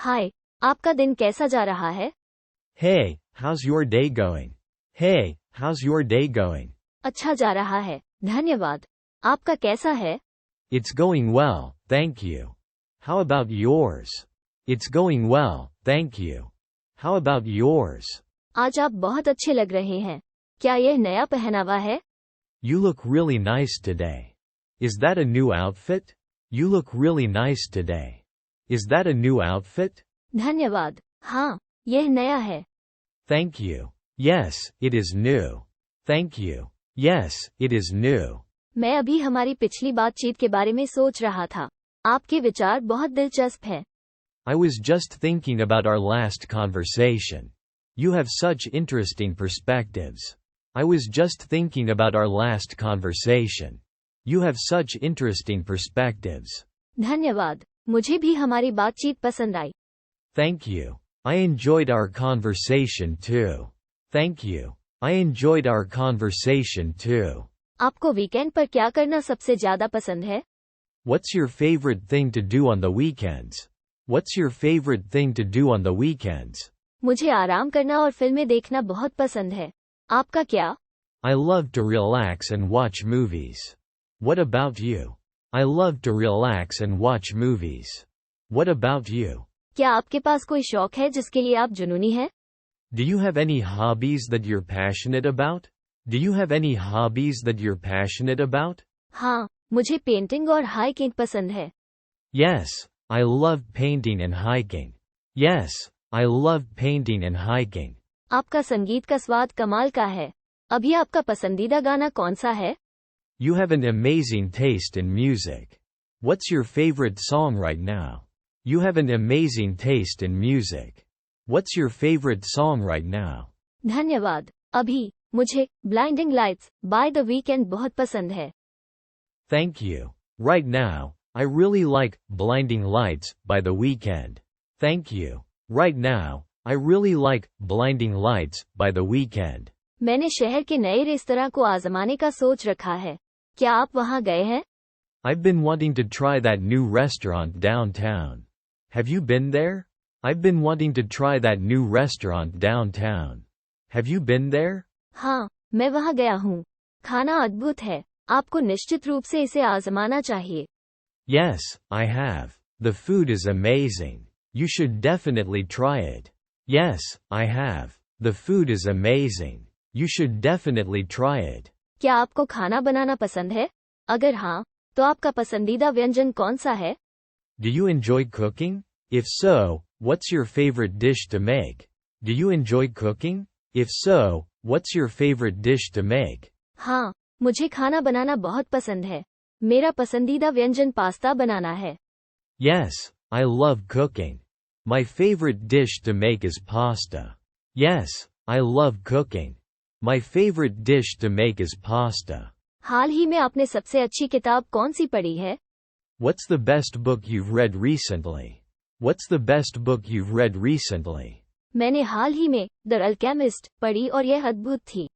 हाय, आपका दिन कैसा जा रहा है? Hey, how's your day going? Hey, how's your day going? अच्छा जा रहा है, धन्यवाद। आपका कैसा है? It's going well, thank you. How about yours? It's going well, thank you. How about yours? आज आप बहुत अच्छे लग रहे हैं। क्या यह नया पहनावा है? You look really nice today. Is that a new outfit? You look really nice today. Is that a new outfit? धन्यवाद। हाँ, यह नया है। Thank you. Yes, it is new. Thank you. Yes, it is new. मैं अभी हमारी पिछली बातचीत के बारे में सोच रहा था। आपके विचार बहुत दिलचस्प हैं। I was just thinking about our last conversation. You have such interesting perspectives. I was just thinking about our last conversation. You have such interesting perspectives. धन्यवाद, मुझे भी हमारी बातचीत पसंद आई। Thank you. I enjoyed our conversation too. Thank you. I enjoyed our conversation too. आपको weekend पर क्या करना सबसे ज्यादा पसंद है? What's your favorite thing to do on the weekends? What's your favorite thing to do on the weekends? मुझे आराम करना और फिल्में देखना बहुत पसंद है। आपका क्या? I love to relax and watch movies. What about you? I love to relax and watch movies. What about you? क्या आपके पास कोई शौक है जिसके लिए आप जुनूनी हैं? Do you have any hobbies that you're passionate about? Do you have any hobbies that you're passionate about? हाँ, मुझे पेंटिंग और हाइकिंग पसंद है। Yes, I love painting and hiking. Yes, I love painting and hiking. आपका संगीत का स्वाद कमाल का है। अभी आपका पसंदीदा गाना कौन सा है? You have an amazing taste in music. What's your favorite song right now? You have an amazing taste in music. What's your favorite song right now? धन्यवाद। अभी मुझे blinding lights by the weekend बहुत पसंद है। Thank you. Right now, I really like Blinding Lights by The Weeknd. Thank you. Right now, I really like Blinding Lights by The Weeknd. मैंने शहर के नए रेस्तरां को आजमाने का सोच रखा है। क्या आप वहां गए हैं? I've been wanting to try that new restaurant downtown. Have you been there? I've been wanting to try that new restaurant downtown. Have you been there? हाँ, मैं वहां गया हूँ। खाना अद्भुत है। आपको निश्चित रूप से इसे आजमाना चाहिए। Yes, I have. The food is amazing. You should definitely try it. Yes, I have. The food is amazing. You should definitely try it. क्या आपको खाना बनाना पसंद है? अगर हाँ, तो आपका पसंदीदा व्यंजन कौन सा है? Do you enjoy cooking? If so, what's your favorite dish to make? Do you enjoy cooking? If so, what's your favorite dish to make? हाँ, मुझे खाना बनाना बहुत पसंद है। मेरा पसंदीदा व्यंजन पास्ता बनाना है। Yes, I love cooking. My favorite dish to make is pasta. Yes, I love cooking. My favorite dish to make is pasta. हाल ही में आपने सबसे अच्छी किताब कौन सी पढ़ी है? What's the best book you've read recently? What's the best book you've read recently? मैंने हाल ही में द अल्केमिस्ट पढ़ी और यह अद्भुत थी।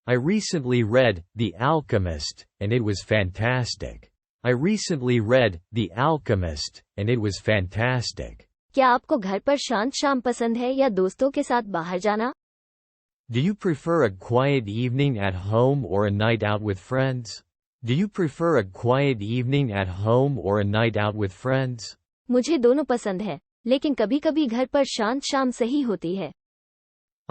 I recently read The Alchemist, and it was fantastic. I recently read The Alchemist, and it was fantastic. क्या आपको घर पर शांत शाम पसंद है या दोस्तों के साथ बाहर जाना? Do you prefer a quiet evening at home or a night out with friends? Do you prefer a quiet evening at home or a night out with friends? मुझे दोनों पसंद है, लेकिन कभी-कभी घर पर शांत शाम सही होती है।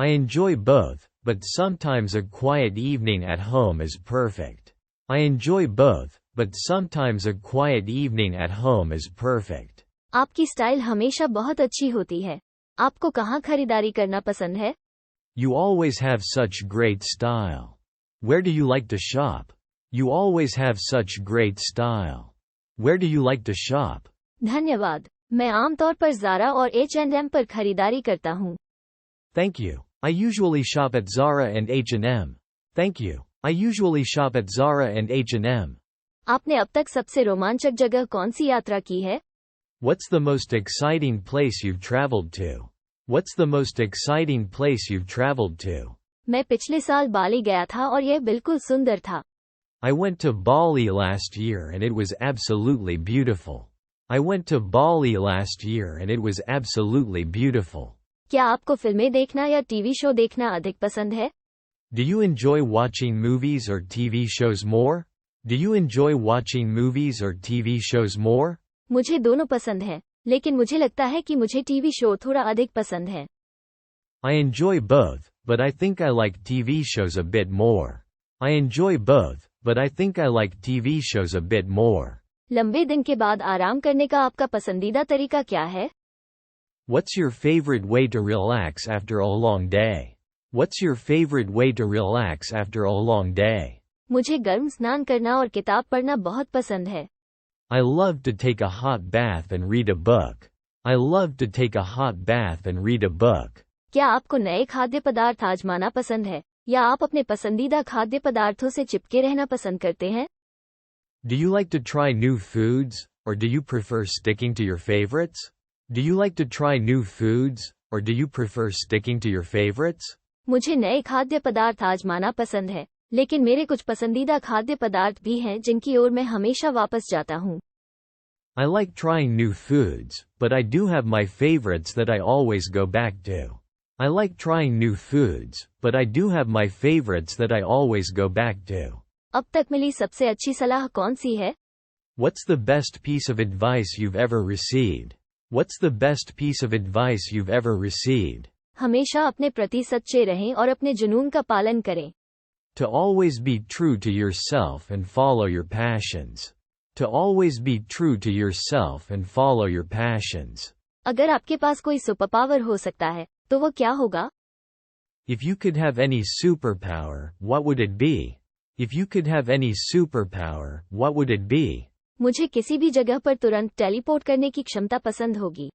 I enjoy both, but sometimes a quiet evening at home is perfect. I enjoy both, but sometimes a quiet evening at home is perfect. आपकी स्टाइल हमेशा बहुत अच्छी होती है। आपको कहाँ खरीदारी करना पसंद है? You always have such great style. Where do you like to shop? You always have such great style. Where do you like to shop? धन्यवाद। मैं आमतौर पर ज़ारा और H&M पर खरीदारी करता हूँ। Thank you. I usually shop at Zara and H&M. Thank you. I usually shop at Zara and H&M. आपने अब तक सबसे रोमांचक जगह कौन सी यात्रा की है? What's the most exciting place you've traveled to? What's the most exciting place you've traveled to? मैं पिछले साल बाली गया था और यह बिल्कुल सुंदर था। I went to Bali last year and it was absolutely beautiful. I went to Bali last year and it was absolutely beautiful. क्या आपको फिल्में देखना या टीवी शो देखना अधिक पसंद है? Do you enjoy watching movies or TV shows more? Do you enjoy watching movies or TV shows more? मुझे दोनों पसंद है, लेकिन मुझे लगता है कि मुझे टीवी शो थोड़ा अधिक पसंद है। I enjoy both, but I think I like TV shows a bit more. I enjoy both, but I think I like TV shows a bit more. लंबे दिन के बाद आराम करने का आपका पसंदीदा तरीका क्या है? What's your favorite way to relax after a long day? What's your favorite way to relax after a long day? मुझे गर्म स्नान करना और किताब पढ़ना बहुत पसंद है। I love to take a hot bath and read a book. I love to take a hot bath and read a book. क्या आपको नए खाद्य पदार्थ आजमाना पसंद है, या आप अपने पसंदीदा खाद्य पदार्थों से चिपके रहना पसंद करते हैं? Do you like to try new foods, or do you prefer sticking to your favorites? Do you like to try new foods, or do you prefer sticking to your favorites? मुझे नए खाद्य पदार्थ आजमाना पसंद है, लेकिन मेरे कुछ पसंदीदा खाद्य पदार्थ भी हैं जिनकी ओर मैं हमेशा वापस जाता हूँ। I like trying new foods, but I do have my favorites that I always go back to. I like trying new foods, but I do have my favorites that I always go back to. अब तक मिली सबसे अच्छी सलाह कौन सी है? What's the best piece of advice you've ever received? What's the best piece of advice you've ever received? हमेशा अपने प्रति सच्चे रहें और अपने जुनून का पालन करें। To always be true to yourself and follow your passions. To always be true to yourself and follow your passions. अगर आपके पास कोई सुपरपावर हो सकता है, तो वो क्या होगा? If you could have any superpower, what would it be? If you could have any superpower, what would it be? मुझे किसी भी जगह पर तुरंत टेलीपोर्ट करने की क्षमता पसंद होगी।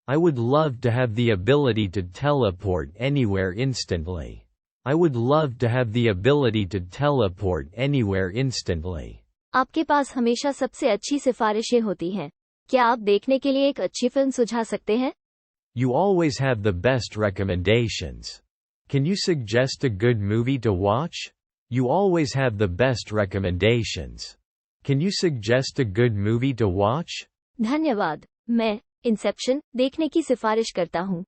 I would love to have the ability to teleport anywhere instantly. I would love to have the ability to teleport anywhere instantly. आपके पास हमेशा सबसे अच्छी सिफारिशें होती हैं। क्या आप देखने के लिए एक अच्छी फिल्म सुझा सकते हैं? You always have the best recommendations. Can you suggest a good movie to watch? You always have the best recommendations. Can you suggest a good movie to watch? धन्यवाद। मैं इंसेप्शन देखने की सिफारिश करता हूँ।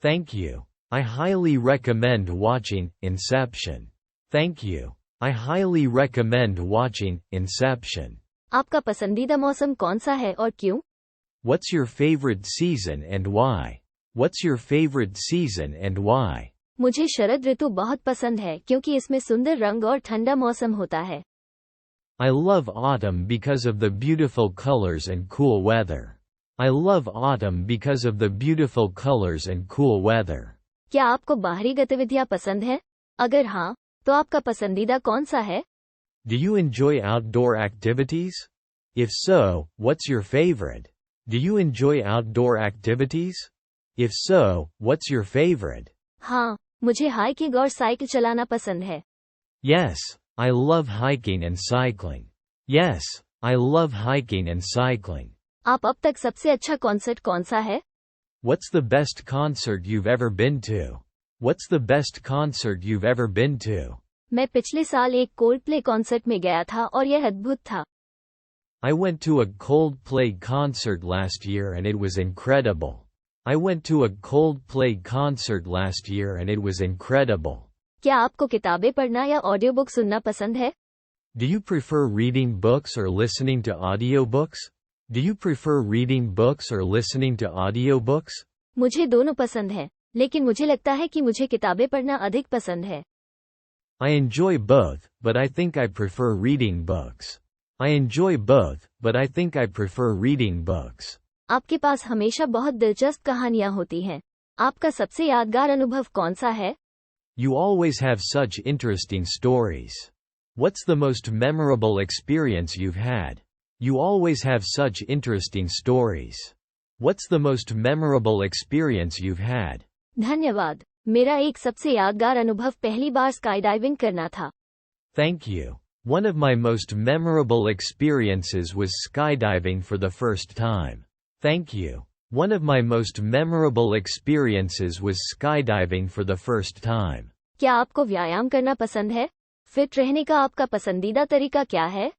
Thank you. I highly recommend watching Inception. Thank you. I highly recommend watching Inception. आपका पसंदीदा मौसम कौन सा है और क्यों? What's your favorite season and why? What's your favorite season and why? मुझे शरद ऋतु बहुत पसंद है क्योंकि इसमें सुंदर रंग और ठंडा मौसम होता है। I love autumn because of the beautiful colors and cool weather. I love autumn because of the beautiful colors and cool weather. क्या आपको बाहरी गतिविधियाँ पसंद है? अगर हाँ, तो आपका पसंदीदा कौन सा है? Do you enjoy outdoor activities? If so, what's your favorite? Do you enjoy outdoor activities? If so, what's your favorite? हाँ, मुझे हाइकिंग और साइकिल चलाना पसंद है। Yes, I love hiking and cycling. Yes, I love hiking and cycling. आप अब तक सबसे अच्छा कॉन्सर्ट कौन सा है? What's the best concert you've ever been to? What's the best concert you've ever been to? मैं पिछले साल एक कोल्डप्ले कॉन्सर्ट में गया था और यह अद्भुत था। I went to a Coldplay concert last year and it was incredible. I went to a Coldplay concert last year and it was incredible. क्या आपको किताबें पढ़ना या ऑडियो बुक सुनना पसंद है? Do you prefer reading books or listening to audiobooks? Do you prefer reading books or listening to audiobooks? मुझे दोनों पसंद है, लेकिन मुझे लगता है कि मुझे किताबें पढ़ना अधिक पसंद है। I enjoy both, but I think I prefer reading books. I enjoy both, but I think I prefer reading books. आपके पास हमेशा बहुत दिलचस्प कहानियाँ होती हैं। आपका सबसे यादगार अनुभव कौन सा है? You always have such interesting stories. What's the most memorable experience you've had? You always have such interesting stories. What's the most memorable experience you've had? धन्यवाद। मेरा एक सबसे यादगार अनुभव पहली बार स्काईडाइविंग करना था। Thank you. One of my most memorable experiences was skydiving for the first time. Thank you. One of my most memorable experiences was skydiving for the first time. क्या आपको व्यायाम करना पसंद है? फिट रहने का आपका पसंदीदा तरीका क्या है?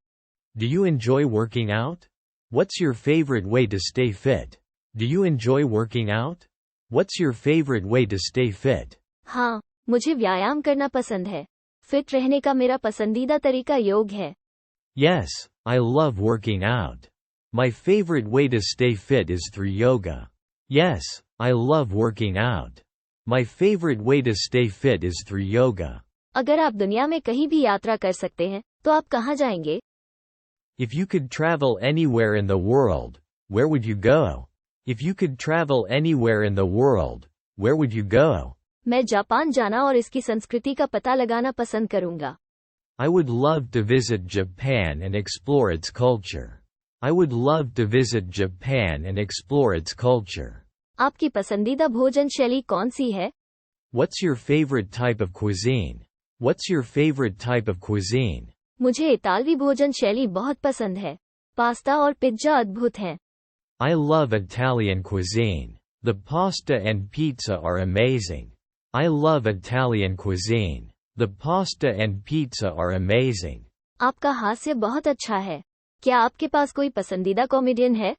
Do you enjoy working out? What's your favorite way to stay fit? Do you enjoy working out? What's your favorite way to stay fit? हाँ, मुझे व्यायाम करना पसंद है। फिट रहने का मेरा पसंदीदा तरीका योग है। Yes, I love working out. My favorite way to stay fit is through yoga. Yes, I love working out. My favorite way to stay fit is through yoga. अगर आप दुनिया में कहीं भी यात्रा कर सकते हैं, तो आप कहाँ जाएंगे? If you could travel anywhere in the world, where would you go? If you could travel anywhere in the world, where would you go? मैं जापान जाना और इसकी संस्कृति का पता लगाना पसंद करूंगा। I would love to visit Japan and explore its culture. I would love to visit Japan and explore its culture. आपकी पसंदीदा भोजन शैली कौन सी है? What's your favorite type of cuisine? What's your favorite type of cuisine? मुझे इतालवी भोजन शैली बहुत पसंद है। पास्ता और पिज्जा अद्भुत हैं। I love Italian cuisine. The pasta and pizza are amazing. I love Italian cuisine. The pasta and pizza are amazing. आपका हास्य बहुत अच्छा है। क्या आपके पास कोई पसंदीदा कॉमेडियन है?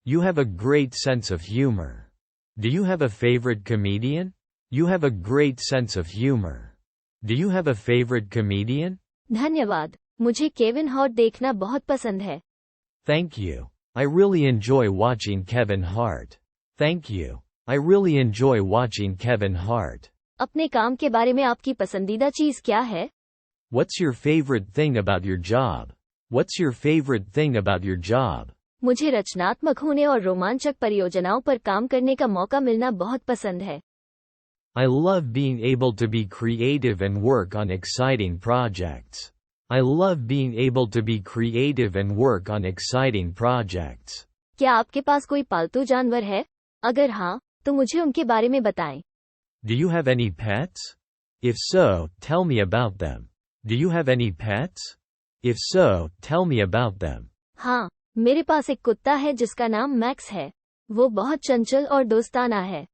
You have a great sense of humor. Do you have a favorite comedian? You have a great sense of humor. Do you have a favorite comedian? धन्यवाद, मुझे केविन हार्ट देखना बहुत पसंद है। Thank you. I really enjoy watching Kevin Hart. Thank you. I really enjoy watching Kevin Hart. अपने काम के बारे में आपकी पसंदीदा चीज क्या है? What's your favorite thing about your job? What's your favorite thing about your job? मुझे रचनात्मक होने और रोमांचक परियोजनाओं पर काम करने का मौका मिलना बहुत पसंद है। I love being able to be creative and work on exciting projects. I love being able to be creative and work on exciting projects. क्या आपके पास कोई पालतू जानवर है? अगर हाँ, तो मुझे उनके बारे में बताएं। Do you have any pets? If so, tell me about them. Do you have any pets? If so, tell me about them. हाँ, मेरे पास एक कुत्ता है जिसका नाम मैक्स है। वो बहुत चंचल और दोस्ताना है।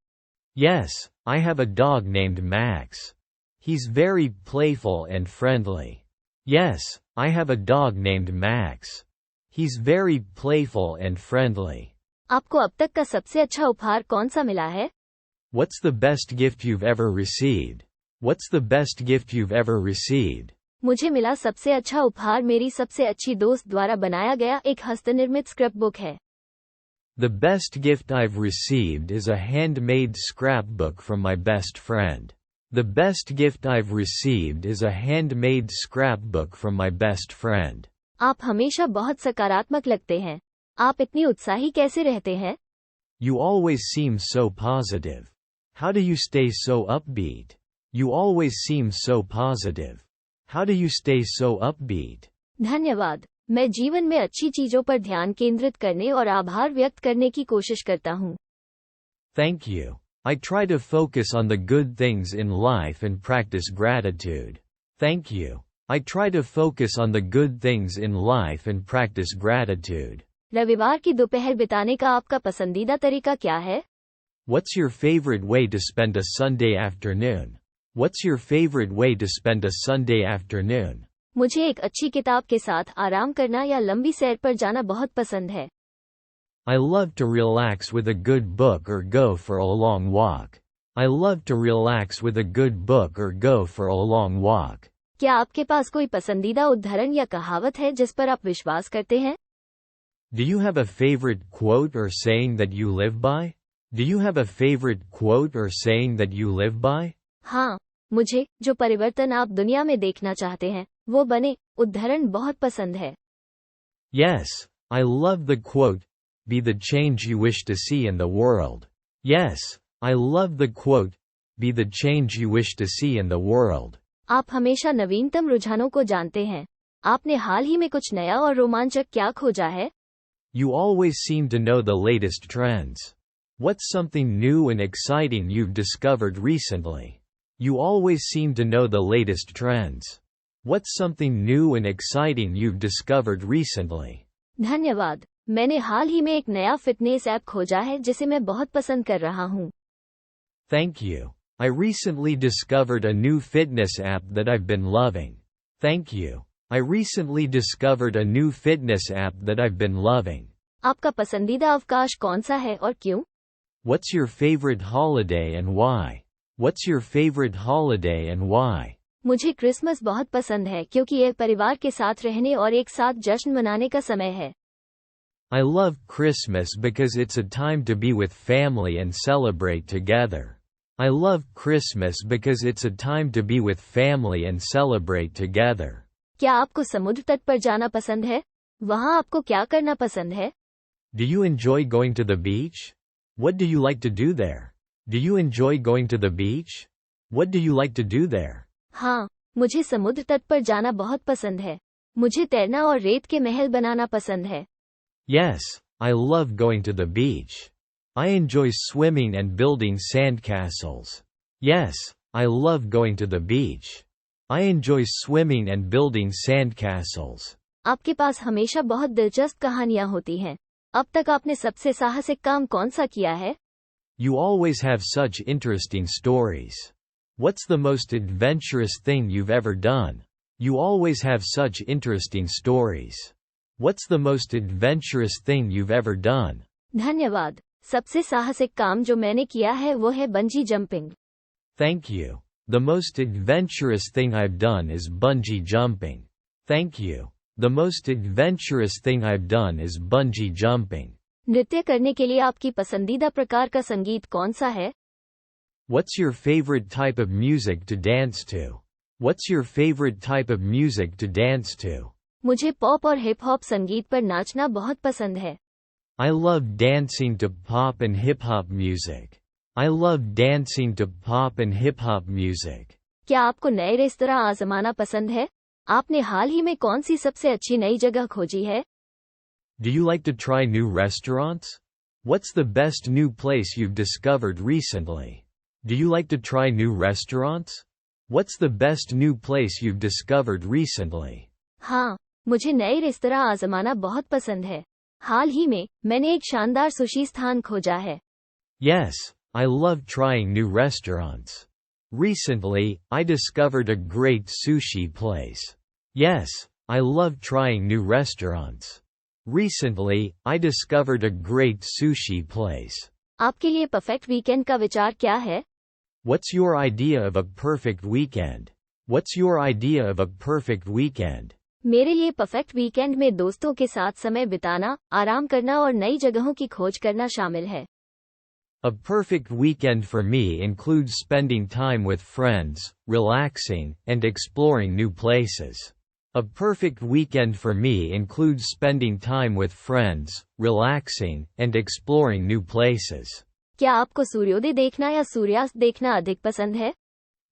Yes, I have a dog named Max. He's very playful and friendly. Yes, I have a dog named Max. He's very playful and friendly. आपको अब तक का सबसे अच्छा उपहार कौन सा मिला है? What's the best gift you've ever received? What's the best gift you've ever received? मुझे मिला सबसे अच्छा उपहार मेरी सबसे अच्छी दोस्त द्वारा बनाया गया एक हस्तनिर्मित स्क्रैपबुक है। The best gift I've received is a handmade scrapbook from my best friend. The best gift I've received is a handmade scrapbook from my best friend. आप हमेशा बहुत सकारात्मक लगते हैं। आप इतनी उत्साही कैसे रहते हैं? You always seem so positive. How do you stay so upbeat? You always seem so positive. How do you stay so upbeat? धन्यवाद, मैं जीवन में अच्छी चीजों पर ध्यान केंद्रित करने और आभार व्यक्त करने की कोशिश करता हूँ। Thank you. I try to focus on the good things in life and practice gratitude. Thank you. I try to focus on the good things in life and practice gratitude. रविवार की दोपहर बिताने का आपका पसंदीदा तरीका क्या है? What's your favorite way to spend a Sunday afternoon? What's your favorite way to spend a Sunday afternoon? मुझे एक अच्छी किताब के साथ आराम करना या लंबी सैर पर जाना बहुत पसंद है। I love to relax with a good book or go for a long walk. I love to relax with a good book or go for a long walk. क्या आपके पास कोई पसंदीदा उद्धरण या कहावत है जिस पर आप विश्वास करते हैं? Do you have a favorite quote or saying that you live by? Do you have a favorite quote or saying that you live by? हाँ, मुझे जो परिवर्तन आप दुनिया में देखना चाहते हैं वो बने उद्धरण बहुत पसंद है। Yes, I love the quote, be the change you wish to see in the world. Yes, I love the quote, be the change you wish to see in the world. आप हमेशा नवीनतम रुझानों को जानते हैं। आपने हाल ही में कुछ नया और रोमांचक क्या खोजा है? You always seem to know the latest trends. What's something new and exciting you've discovered recently? You always seem to know the latest trends. What's something new and exciting you've discovered recently? धन्यवाद, मैंने हाल ही में एक नया fitness app खोजा है जिसे मैं बहुत पसंद कर रहा हूँ। Thank you. I recently discovered a new fitness app that I've been loving. Thank you. I recently discovered a new fitness app that I've been loving. आपका पसंदीदा अवकाश कौन सा है और क्यों? What's your favorite holiday and why? What's your favorite holiday and why? मुझे Christmas बहुत पसंद है क्योंकि यह परिवार के साथ रहने और एक साथ जश्न मनाने का समय है। I love Christmas because it's a time to be with family and celebrate together. I love Christmas because it's a time to be with family and celebrate together. क्या आपको समुद्र तट पर जाना पसंद है? वहाँ आपको क्या करना पसंद है? Do you enjoy going to the beach? What do you like to do there? Do you enjoy going to the beach? What do you like to do there? हाँ, मुझे समुद्र तट पर जाना बहुत पसंद है। मुझे तैरना और रेत के महल बनाना पसंद है। Yes, I love going to the beach. I enjoy swimming and building sandcastles. Yes, I love going to the beach. I enjoy swimming and building sandcastles. आपके पास हमेशा बहुत दिलचस्प कहानियाँ होती हैं। अब तक आपने सबसे साहसिक काम कौन सा किया है? You always have such interesting stories. What's the most adventurous thing you've ever done? You always have such interesting stories. What's the most adventurous thing you've ever done? धन्यवाद। सबसे साहसिक काम जो मैंने किया है वो है bungee jumping. Thank you. The most adventurous thing I've done is bungee jumping. Thank you. The most adventurous thing I've done is bungee jumping. नृत्य करने के लिए आपकी पसंदीदा प्रकार का संगीत कौन सा है? What's your favorite type of music to dance to? What's your favorite type of music to dance to? मुझे पॉप और हिप हॉप संगीत पर नाचना बहुत पसंद है। I love dancing to pop and hip hop music. I love dancing to pop and hip hop music. क्या आपको नए रेस्तरां आजमाना पसंद है? आपने हाल ही में कौन सी सबसे अच्छी नई जगह खोजी है? Do you like to try new restaurants? What's the best new place you've discovered recently? Do you like to try new restaurants? What's the best new place you've discovered recently? हाँ, मुझे नए रेस्तरां आजमाना बहुत पसंद है। हाल ही में मैंने एक शानदार सुशी स्थान खोजा है। Yes, I love trying new restaurants. Recently, I discovered a great sushi place. Yes, I love trying new restaurants. Recently, I discovered a great sushi place. आपके लिए परफेक्ट वीकेंड का विचार क्या है? What's your idea of a perfect weekend? What's your idea of a perfect weekend? मेरे लिए perfect weekend में दोस्तों के साथ समय बिताना, आराम करना और नई जगहों की खोज करना शामिल है। A perfect weekend for me includes spending time with friends, relaxing, and exploring new places. A perfect weekend for me includes spending time with friends, relaxing, and exploring new places. क्या आपको सूर्योदय देखना या सूर्यास्त देखना अधिक पसंद है?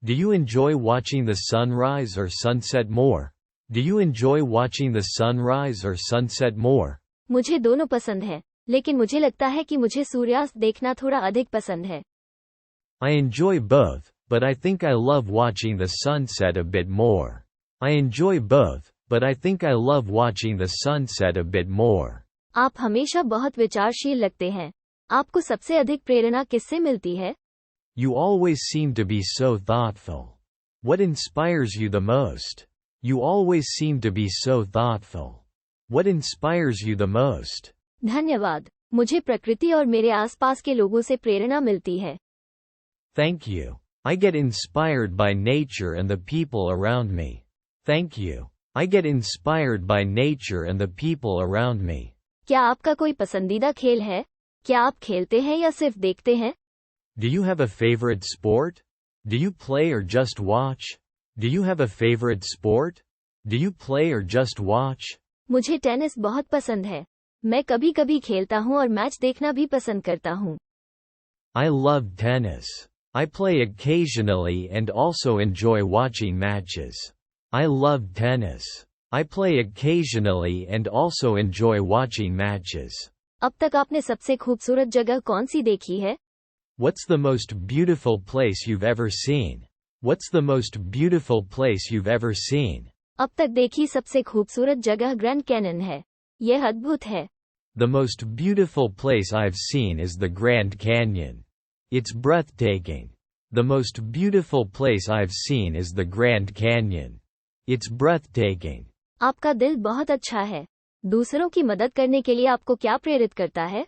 Do you enjoy watching the sunrise or sunset more? Do you enjoy watching the sunrise or sunset more? मुझे दोनों पसंद है, लेकिन मुझे लगता है कि मुझे सूर्यास्त देखना थोड़ा अधिक पसंद है। I enjoy both, but I think I love watching the sunset a bit more. I enjoy both, but I think I love watching the sunset a bit more. आप हमेशा बहुत विचारशील लगते हैं। आपको सबसे अधिक प्रेरणा किससे मिलती है? You always seem to be so thoughtful. What inspires you the most? You always seem to be so thoughtful. What inspires you the most? धन्यवाद। मुझे प्रकृति और मेरे आसपास के लोगों से प्रेरणा मिलती है। Thank you. I get inspired by nature and the people around me. Thank you. I get inspired by nature and the people around me. क्या आपका कोई पसंदीदा खेल है? क्या आप खेलते हैं या सिर्फ देखते हैं? Do you have a favorite sport? Do you play or just watch? Do you have a favorite sport? Do you play or just watch? मुझे टेनिस बहुत पसंद है। मैं कभी-कभी खेलता हूँ और मैच देखना भी पसंद करता हूँ। I love tennis. I play occasionally and also enjoy watching matches. I love tennis. I play occasionally and also enjoy watching matches. अब तक आपने सबसे खूबसूरत जगह कौन सी देखी है? What's the most beautiful place you've ever seen? What's the most beautiful place you've ever seen? अब तक देखी सबसे खूबसूरत जगह ग्रैंड कैनन है। यह अद्भुत है। The most beautiful place I've seen is the Grand Canyon. It's breathtaking. The most beautiful place I've seen is the Grand Canyon. It's breathtaking. आपका दिल बहुत अच्छा है। दूसरों की मदद करने के लिए आपको क्या प्रेरित करता है?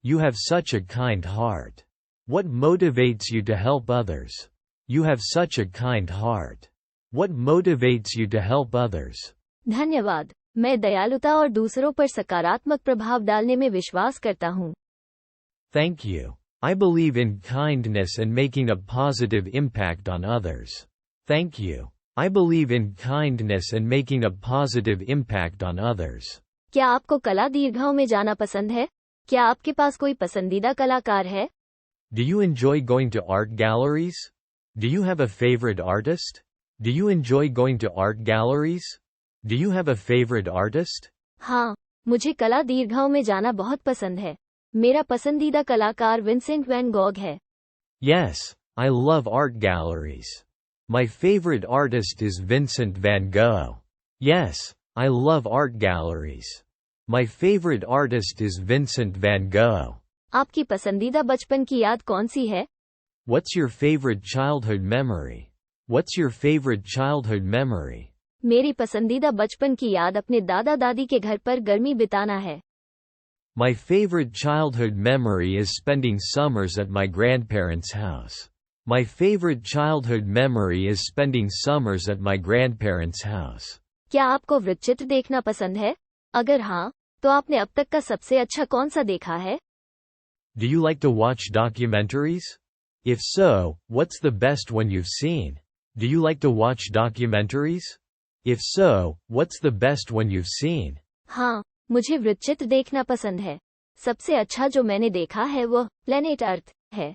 You have such a kind heart. What motivates you to help others? You have such a kind heart. What motivates you to help others? धन्यवाद। मैं दयालुता और दूसरों पर सकारात्मक प्रभाव डालने में विश्वास करता हूँ। Thank you. I believe in kindness and making a positive impact on others. Thank you. I believe in kindness and making a positive impact on others. क्या आपको कला दीर्घाओं में जाना पसंद है? क्या आपके पास कोई पसंदीदा कलाकार है? Do you enjoy going to art galleries? Do you have a favorite artist? Do you enjoy going to art galleries? Do you have a favorite artist? हाँ, मुझे कला दीर्घाओं में जाना बहुत पसंद है। मेरा पसंदीदा कलाकार विंसेंट वैन गॉग है। Yes, I love art galleries. My favorite artist is Vincent van Gogh. Yes, I love art galleries. My favorite artist is Vincent van Gogh. आपकी पसंदीदा बचपन की याद कौन सी है? What's your favorite childhood memory? What's your favorite childhood memory? मेरी पसंदीदा बचपन की याद अपने दादा दादी के घर पर गर्मी बिताना है। My favorite childhood memory is spending summers at my grandparents' house. My favorite childhood memory is spending summers at my grandparents' house. क्या आपको वृत्तचित्र देखना पसंद है? अगर हाँ, तो आपने अब तक का सबसे अच्छा कौन सा देखा है? Do you like to watch documentaries? If so, what's the best one you've seen? Do you like to watch documentaries? If so, what's the best one you've seen? हाँ, मुझे वृत्तचित्र देखना पसंद है। सबसे अच्छा जो मैंने देखा है वो प्लेनेट अर्थ है।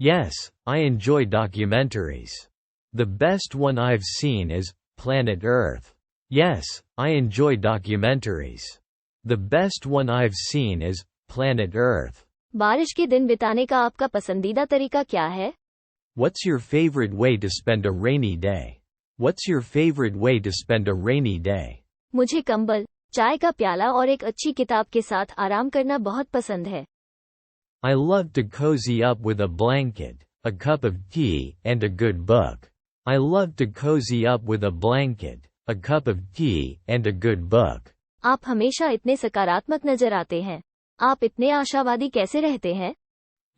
Yes, I enjoy documentaries. The best one I've seen is Planet Earth. Yes, I enjoy documentaries. The best one I've seen is Planet Earth. बारिश के दिन बिताने का आपका पसंदीदा तरीका क्या है? What's your favorite way to spend a rainy day? What's your favorite way to spend a rainy day? मुझे कंबल, चाय का प्याला और एक अच्छी किताब के साथ आराम करना बहुत पसंद है। I love to cozy up with a blanket, a cup of tea, and a good book. I love to cozy up with a blanket, a cup of tea, and a good book. आप हमेशा इतने सकारात्मक नजर आते हैं। आप इतने आशावादी कैसे रहते हैं?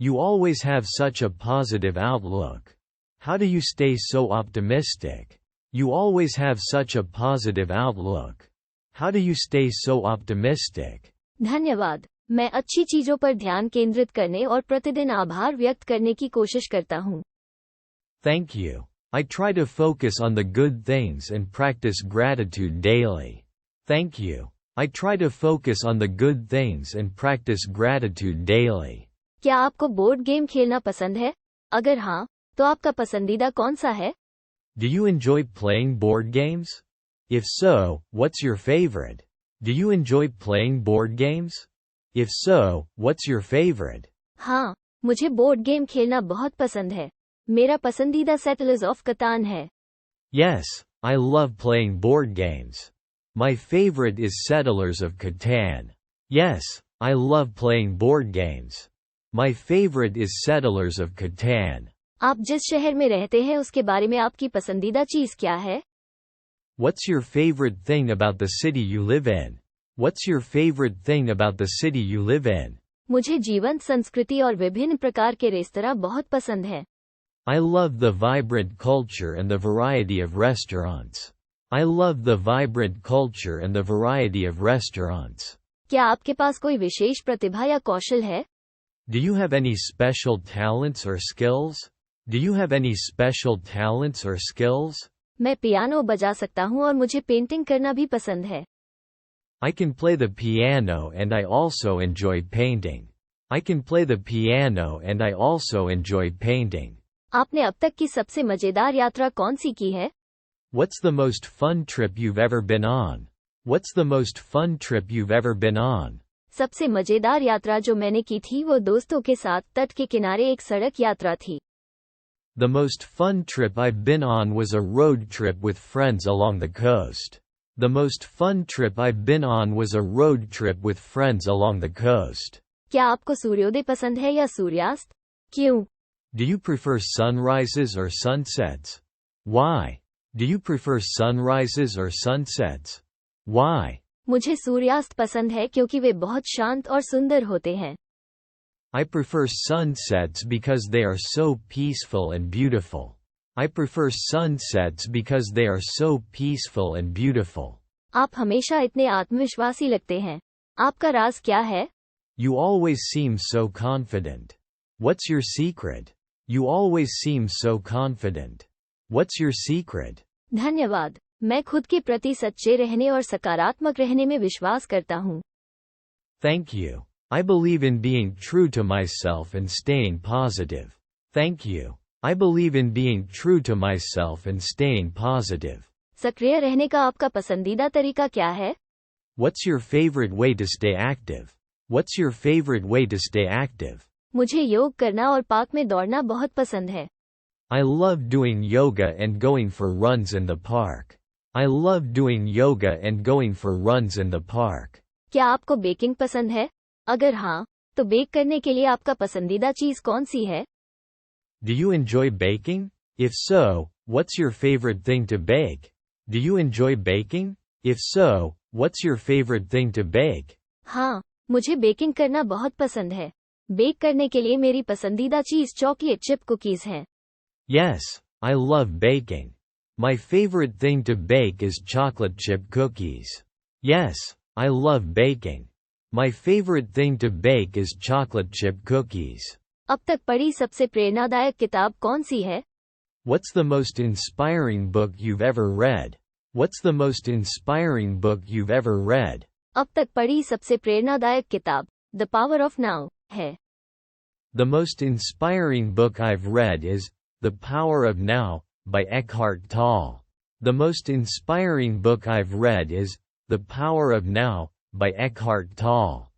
You always have such a positive outlook. How do you stay so optimistic? You always have such a positive outlook. How do you stay so optimistic? धन्यवाद। मैं अच्छी चीजों पर ध्यान केंद्रित करने और प्रतिदिन आभार व्यक्त करने की कोशिश करता हूँ। Thank you. I try to focus on the good things and practice gratitude daily. Thank you. I try to focus on the good things and practice gratitude daily. क्या आपको बोर्ड गेम खेलना पसंद है? अगर हाँ, तो आपका पसंदीदा कौन सा है? Do you enjoy playing board games? If so, what's your favorite? Do you enjoy playing board games? If so, what's your favorite? हाँ, मुझे बोर्ड गेम खेलना बहुत पसंद है। मेरा पसंदीदा सेटलर्स ऑफ कतान है। Yes, I love playing board games. My favorite is Settlers of Catan. Yes, I love playing board games. My favorite is Settlers of Catan. आप जिस शहर में रहते हैं उसके बारे में आपकी पसंदीदा चीज क्या है? What's your favorite thing about the city you live in? What's your favorite thing about the city you live in? मुझे जीवंत संस्कृति और विभिन्न प्रकार के रेस्तरां बहुत पसंद है। I love the vibrant culture and the variety of restaurants. I love the vibrant culture and the variety of restaurants. क्या आपके पास कोई विशेष प्रतिभा या कौशल है? Do you have any special talents or skills? Do you have any special talents or skills? मैं piano बजा सकता हूँ और मुझे पेंटिंग करना भी पसंद है। I can play the piano and I also enjoy painting. I can play the piano and I also enjoy painting. आपने अब तक की सबसे मजेदार यात्रा कौन सी की है? What's the most fun trip you've ever been on? What's the most fun trip you've ever been on? सबसे मजेदार यात्रा जो मैंने की थी वो दोस्तों के साथ तट के किनारे एक सड़क यात्रा थी। The most fun trip I've been on was a road trip with friends along the coast. The most fun trip I've been on was a road trip with friends along the coast. क्या आपको सूर्योदय पसंद है या सूर्यास्त? क्यों? Do you prefer sunrises or sunsets? Why? Do you prefer sunrises or sunsets? Why? मुझे सूर्यास्त पसंद है क्योंकि वे बहुत शांत और सुंदर होते हैं। I prefer sunsets because they are so peaceful and beautiful. I prefer sunsets because they are so peaceful and beautiful. आप हमेशा इतने आत्मविश्वासी लगते हैं। आपका राज क्या है? You always seem so confident. What's your secret? You always seem so confident. What's your secret? धन्यवाद। मैं खुद के प्रति सच्चे रहने और सकारात्मक रहने में विश्वास करता हूँ। Thank you. I believe in being true to myself and staying positive. Thank you. I believe in being true to myself and staying positive. सक्रिय रहने का आपका पसंदीदा तरीका क्या है? What's your favorite way to stay active? What's your favorite way to stay active? मुझे योग करना और पार्क में दौड़ना बहुत पसंद है। I love doing yoga and going for runs in the park. I love doing yoga and going for runs in the park. क्या आपको बेकिंग पसंद है? अगर हाँ, तो बेक करने के लिए आपका पसंदीदा चीज कौन सी है? Do you enjoy baking? If so, what's your favorite thing to bake? Do you enjoy baking? If so, what's your favorite thing to bake? हाँ, मुझे बेकिंग करना बहुत पसंद है। बेक करने के लिए मेरी पसंदीदा चीज चॉकलेट चिप कुकीज है। Yes, I love baking. My favorite thing to bake is chocolate chip cookies. Yes, I love baking. My favorite thing to bake is chocolate chip cookies. अब तक पढ़ी सबसे प्रेरणादायक किताब कौन सी है? What's the most inspiring book you've ever read? What's the most inspiring book you've ever read? अब तक पढ़ी सबसे प्रेरणादायक किताब द पावर ऑफ नाउ है। The most inspiring book I've read is The Power of Now by Eckhart Tolle. The most inspiring book I've read is The Power of Now by Eckhart Tolle.